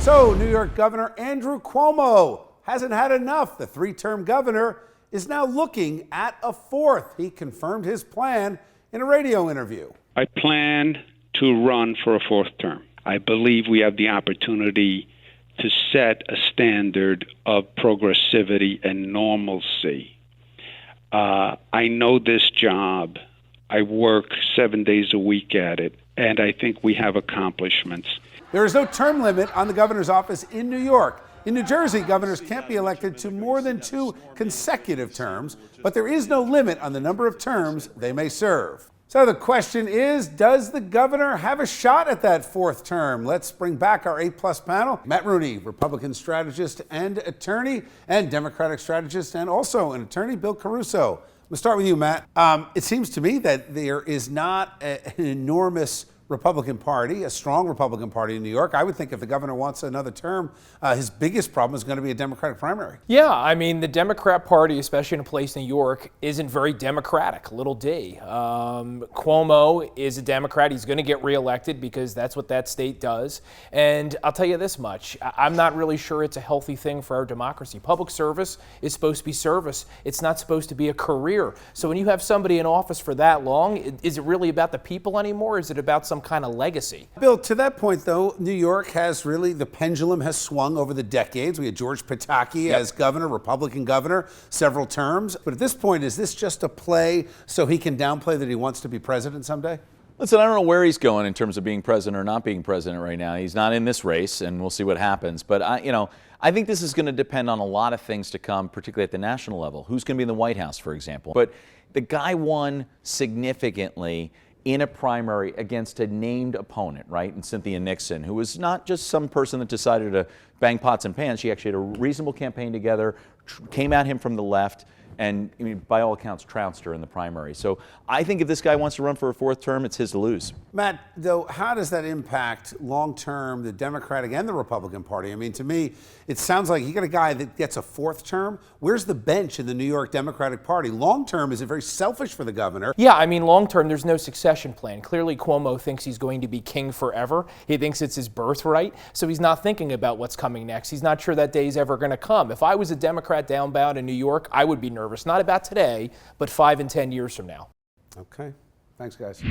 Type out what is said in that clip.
So, New York Governor Andrew Cuomo hasn't had enough. The three-term governor is now looking at a fourth. He confirmed his plan in a radio interview. I plan to run for a fourth term. I believe we have the opportunity to set a standard of progressivity and normalcy. I know this job. I work 7 days a week at it, and I think we have accomplishments. There is no term limit on the governor's office in New York. In New Jersey, governors can't be elected to more than 2 consecutive terms, but there is no limit on the number of terms they may serve. So the question is, does the governor have a shot at that fourth term? Let's bring back our A-plus panel. Matt Rooney, Republican strategist and attorney, and Democratic strategist and also an attorney, Bill Caruso. We'll start with you, Matt. It seems to me that there is not an enormous Republican Party, a strong Republican Party in New York. I would think if the governor wants another term, his biggest problem is going to be a Democratic primary. Yeah, I mean, the Democrat Party, especially in a place New York, isn't very Democratic, little d. Cuomo is a Democrat. He's going to get reelected because that's what that state does. And I'll tell you this much, I'm not really sure it's a healthy thing for our democracy. Public service is supposed to be service. It's not supposed to be a career. So when you have somebody in office for that long, is it really about the people anymore? Is it about some kind of legacy? Bill, to that point, though, New York has really, the pendulum has swung over the decades. We had George Pataki as governor, Republican governor, several terms. But at this point, is this just a play so he can downplay that he wants to be president someday? Listen, I don't know where he's going in terms of being president or not being president right now. He's not in this race, and we'll see what happens. But I think this is going to depend on a lot of things to come, particularly at the national level. Who's going to be in the White House, for example? But the guy won significantly in a primary against a named opponent, right? And Cynthia Nixon, who was not just some person that decided to bang pots and pans. She actually had a reasonable campaign together, came at him from the left, and I mean, by all accounts, trounced her in the primary. So I think if this guy wants to run for a fourth term, it's his to lose. Matt, though, how does that impact long-term the Democratic and the Republican Party? I mean, to me, it sounds like you got a guy that gets a fourth term. Where's the bench in the New York Democratic Party? Long-term, is it very selfish for the governor? Yeah, I mean, long-term, there's no succession plan. Clearly, Cuomo thinks he's going to be king forever. He thinks it's his birthright, so he's not thinking about what's coming next. He's not sure that day's ever going to come. If I was a Democrat downbound in New York, I would be nervous. Not about today, but 5 and 10 years from now. Okay. Thanks, guys.